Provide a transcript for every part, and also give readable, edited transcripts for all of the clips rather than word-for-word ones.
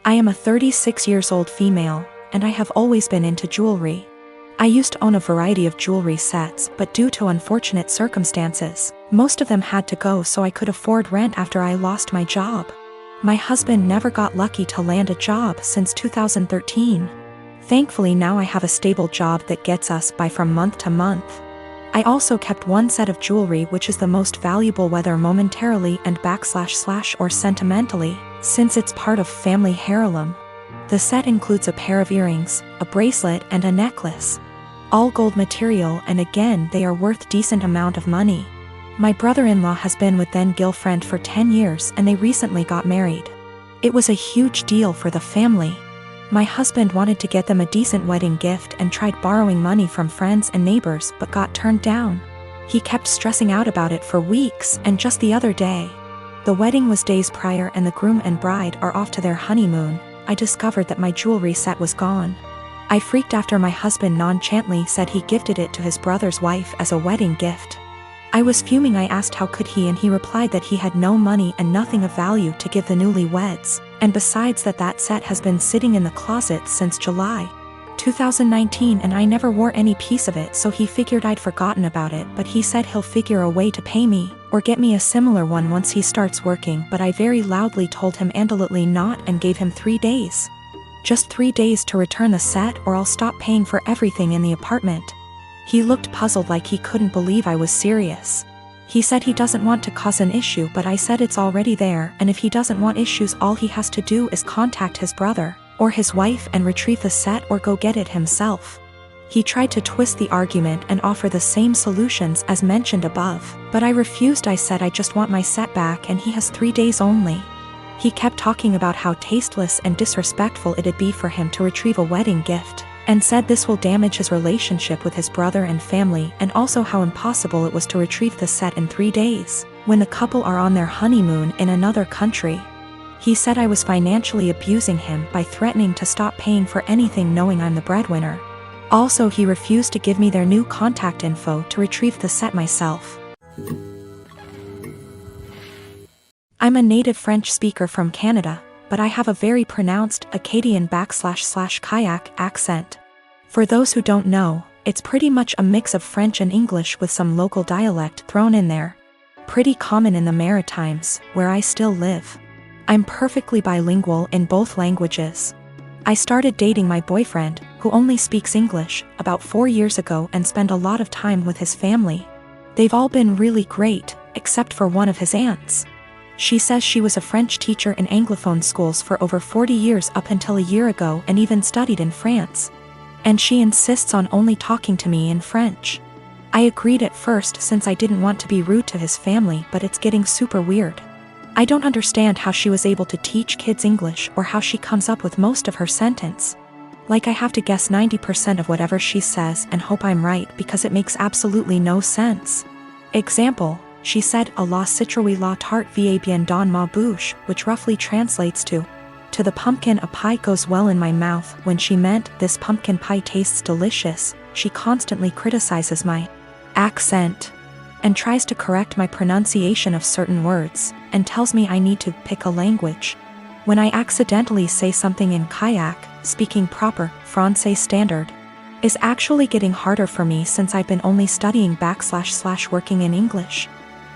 I am a 36 years old female, and I have always been into jewelry. I used to own a variety of jewelry sets, but due to unfortunate circumstances, most of them had to go so I could afford rent after I lost my job. My husband never got lucky to land a job since 2013. Thankfully now I have a stable job that gets us by from month to month. I also kept one set of jewelry which is the most valuable whether momentarily and / or sentimentally, since it's part of family heirloom. The set includes a pair of earrings, a bracelet and a necklace. All gold material, and again they are worth decent amount of money. My brother-in-law has been with then-girlfriend for 10 years and they recently got married. It was a huge deal for the family. My husband wanted to get them a decent wedding gift and tried borrowing money from friends and neighbors but got turned down. He kept stressing out about it for weeks, and just the other day, the wedding was days prior and the groom and bride are off to their honeymoon, I discovered that my jewelry set was gone. I freaked after my husband nonchalantly said he gifted it to his brother's wife as a wedding gift. I was fuming. I asked how could he, and he replied that he had no money and nothing of value to give the newlyweds, and besides that set has been sitting in the closet since July 2019 and I never wore any piece of it, so he figured I'd forgotten about it, but he said he'll figure a way to pay me or get me a similar one once he starts working, but I very loudly told him absolutely not and gave him 3 days. Just 3 days to return the set or I'll stop paying for everything in the apartment. He looked puzzled like he couldn't believe I was serious. He said he doesn't want to cause an issue, but I said it's already there, and if he doesn't want issues all he has to do is contact his brother or his wife and retrieve the set or go get it himself. He tried to twist the argument and offer the same solutions as mentioned above, but I refused. I said I just want my set back and he has 3 days only. He kept talking about how tasteless and disrespectful it'd be for him to retrieve a wedding gift, and said this will damage his relationship with his brother and family, and also how impossible it was to retrieve the set in 3 days, when the couple are on their honeymoon in another country. He said I was financially abusing him by threatening to stop paying for anything knowing I'm the breadwinner. Also, he refused to give me their new contact info to retrieve the set myself. I'm a native French speaker from Canada, but I have a very pronounced Acadian / kayak accent. For those who don't know, it's pretty much a mix of French and English with some local dialect thrown in there. Pretty common in the Maritimes, where I still live. I'm perfectly bilingual in both languages. I started dating my boyfriend, who only speaks English, about 4 years ago and spent a lot of time with his family. They've all been really great, except for one of his aunts. She says she was a French teacher in Anglophone schools for over 40 years up until a year ago and even studied in France. And she insists on only talking to me in French. I agreed at first since I didn't want to be rude to his family, but it's getting super weird. I don't understand how she was able to teach kids English or how she comes up with most of her sentence. Like I have to guess 90% of whatever she says and hope I'm right because it makes absolutely no sense. Example, she said a la citrouille la tarte va bien dans ma bouche, which roughly translates to the pumpkin a pie goes well in my mouth, when she meant this pumpkin pie tastes delicious. She constantly criticizes my accent and tries to correct my pronunciation of certain words, and tells me I need to pick a language. When I accidentally say something in kayak, speaking proper Francais standard is actually getting harder for me since I've been only studying / working in English.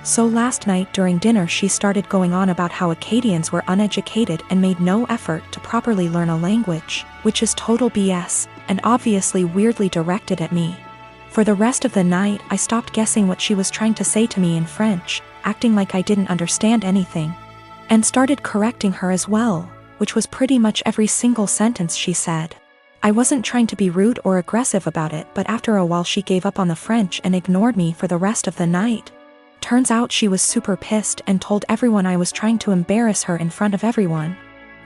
So last night during dinner she started going on about how Acadians were uneducated and made no effort to properly learn a language, which is total BS, and obviously weirdly directed at me. For the rest of the night I stopped guessing what she was trying to say to me in French, acting like I didn't understand anything, and started correcting her as well, which was pretty much every single sentence she said. I wasn't trying to be rude or aggressive about it, but after a while she gave up on the French and ignored me for the rest of the night. Turns out she was super pissed and told everyone I was trying to embarrass her in front of everyone.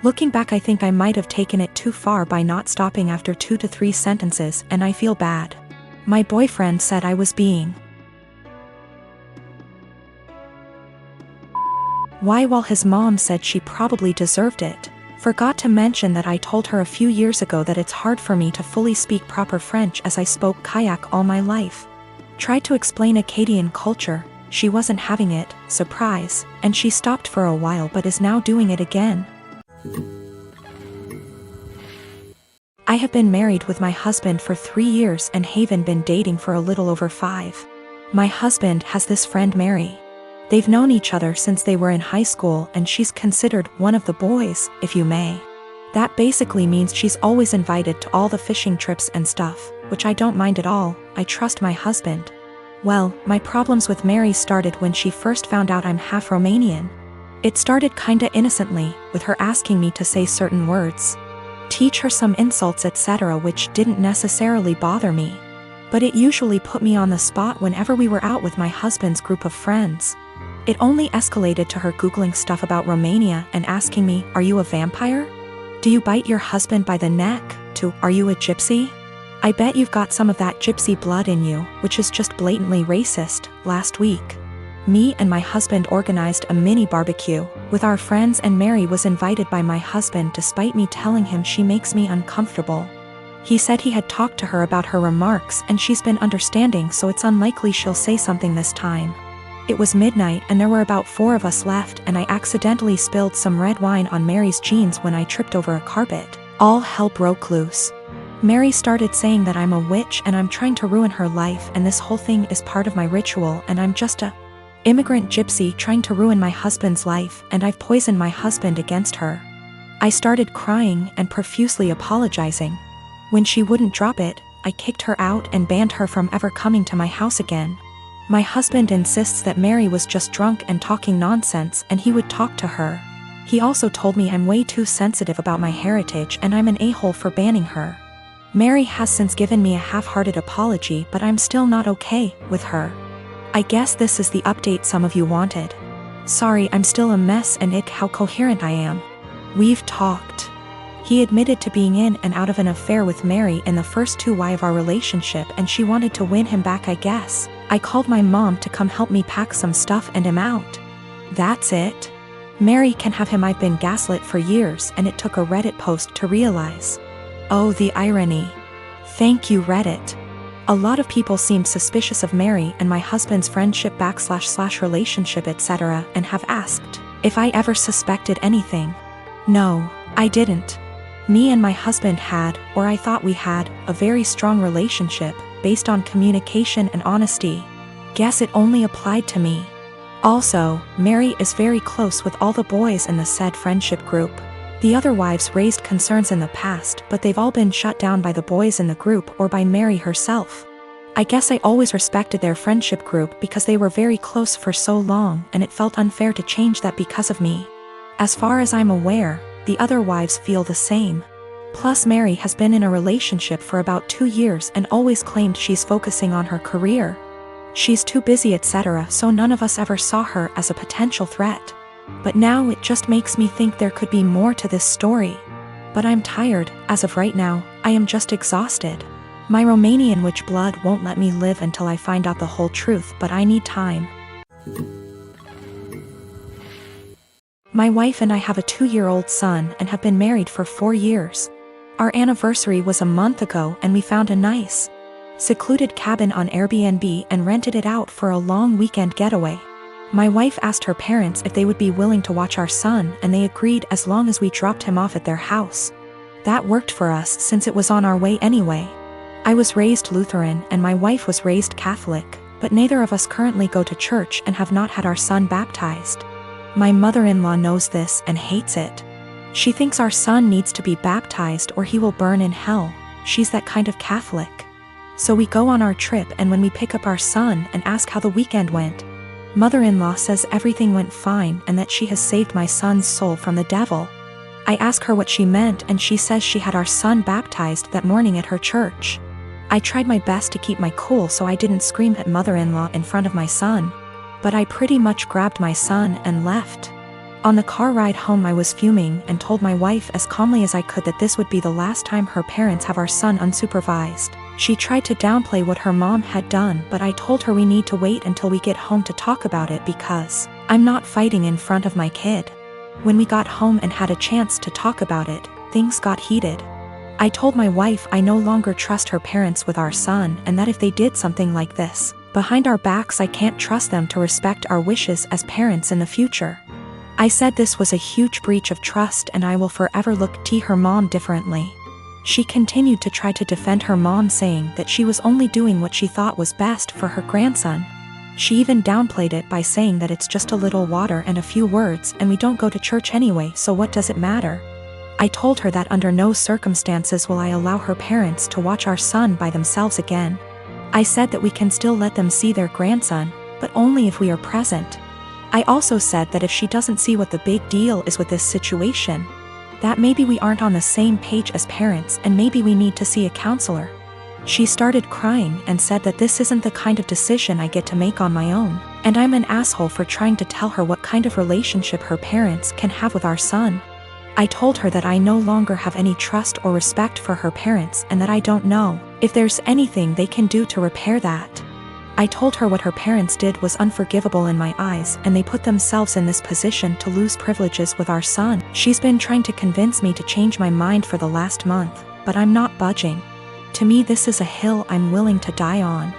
Looking back, I think I might have taken it too far by not stopping after 2 to 3 sentences, and I feel bad. My boyfriend said I was being why, while his mom said she probably deserved it. Forgot to mention that I told her a few years ago that it's hard for me to fully speak proper French as I spoke kayak all my life. Tried to explain Acadian culture, she wasn't having it, surprise, and she stopped for a while but is now doing it again. I have been married with my husband for 3 years and Haven been dating for a little over 5. My husband has this friend Mary. They've known each other since they were in high school and she's considered one of the boys, if you may. That basically means she's always invited to all the fishing trips and stuff, which I don't mind at all. I trust my husband. Well, my problems with Mary started when she first found out I'm half Romanian. It started kinda innocently, with her asking me to say certain words, teach her some insults etc., which didn't necessarily bother me. But it usually put me on the spot whenever we were out with my husband's group of friends. It only escalated to her Googling stuff about Romania and asking me, are you a vampire? Do you bite your husband by the neck? To, are you a gypsy? I bet you've got some of that gypsy blood in you, which is just blatantly racist. Last week, me and my husband organized a mini barbecue with our friends and Mary was invited by my husband despite me telling him she makes me uncomfortable. He said he had talked to her about her remarks and she's been understanding, so it's unlikely she'll say something this time. It was midnight and there were about 4 of us left and I accidentally spilled some red wine on Mary's jeans when I tripped over a carpet. All hell broke loose. Mary started saying that I'm a witch and I'm trying to ruin her life and this whole thing is part of my ritual and I'm just a immigrant gypsy trying to ruin my husband's life and I've poisoned my husband against her. I started crying and profusely apologizing. When she wouldn't drop it, I kicked her out and banned her from ever coming to my house again. My husband insists that Mary was just drunk and talking nonsense and he would talk to her. He also told me I'm way too sensitive about my heritage and I'm an a-hole for banning her. Mary has since given me a half-hearted apology, but I'm still not okay with her. I guess this is the update some of you wanted. Sorry, I'm still a mess and ick how coherent I am. We've talked. He admitted to being in and out of an affair with Mary in the first 2 years of our relationship and she wanted to win him back, I guess. I called my mom to come help me pack some stuff and him out. That's it. Mary can have him. I've been gaslit for years and it took a Reddit post to realize. Oh, the irony. Thank you, Reddit. A lot of people seemed suspicious of Mary and my husband's friendship / relationship etc. and have asked if I ever suspected anything. No, I didn't. Me and my husband had, or I thought we had, a very strong relationship, based on communication and honesty. Guess it only applied to me. Also, Mary is very close with all the boys in the said friendship group. The other wives raised concerns in the past, but they've all been shut down by the boys in the group or by Mary herself. I guess I always respected their friendship group because they were very close for so long and it felt unfair to change that because of me. As far as I'm aware, the other wives feel the same. Plus Mary has been in a relationship for about 2 years and always claimed she's focusing on her career. She's too busy etc., so none of us ever saw her as a potential threat. But now it just makes me think there could be more to this story. But I'm tired. As of right now, I am just exhausted. My Romanian witch blood won't let me live until I find out the whole truth, but I need time. My wife and I have a 2-year-old son and have been married for 4 years. Our anniversary was a month ago and we found a nice, secluded cabin on Airbnb and rented it out for a long weekend getaway. My wife asked her parents if they would be willing to watch our son and they agreed as long as we dropped him off at their house. That worked for us since it was on our way anyway. I was raised Lutheran and my wife was raised Catholic, but neither of us currently go to church and have not had our son baptized. My mother-in-law knows this and hates it. She thinks our son needs to be baptized or he will burn in hell. She's that kind of Catholic. So we go on our trip and when we pick up our son and ask how the weekend went, mother-in-law says everything went fine and that she has saved my son's soul from the devil. I ask her what she meant and she says she had our son baptized that morning at her church. I tried my best to keep my cool so I didn't scream at mother-in-law in front of my son. But I pretty much grabbed my son and left. On the car ride home I was fuming and told my wife as calmly as I could that this would be the last time her parents have our son unsupervised. She tried to downplay what her mom had done, but I told her we need to wait until we get home to talk about it because I'm not fighting in front of my kid. When we got home and had a chance to talk about it, things got heated. I told my wife I no longer trust her parents with our son and that if they did something like this behind our backs, I can't trust them to respect our wishes as parents in the future. I said this was a huge breach of trust and I will forever look at her mom differently. She continued to try to defend her mom, saying that she was only doing what she thought was best for her grandson. She even downplayed it by saying that it's just a little water and a few words and we don't go to church anyway, so what does it matter? I told her that under no circumstances will I allow her parents to watch our son by themselves again. I said that we can still let them see their grandson, but only if we are present. I also said that if she doesn't see what the big deal is with this situation, that maybe we aren't on the same page as parents and maybe we need to see a counselor. She started crying and said that this isn't the kind of decision I get to make on my own, and I'm an asshole for trying to tell her what kind of relationship her parents can have with our son. I told her that I no longer have any trust or respect for her parents and that I don't know if there's anything they can do to repair that. I told her what her parents did was unforgivable in my eyes and they put themselves in this position to lose privileges with our son. She's been trying to convince me to change my mind for the last month, but I'm not budging. To me, this is a hill I'm willing to die on.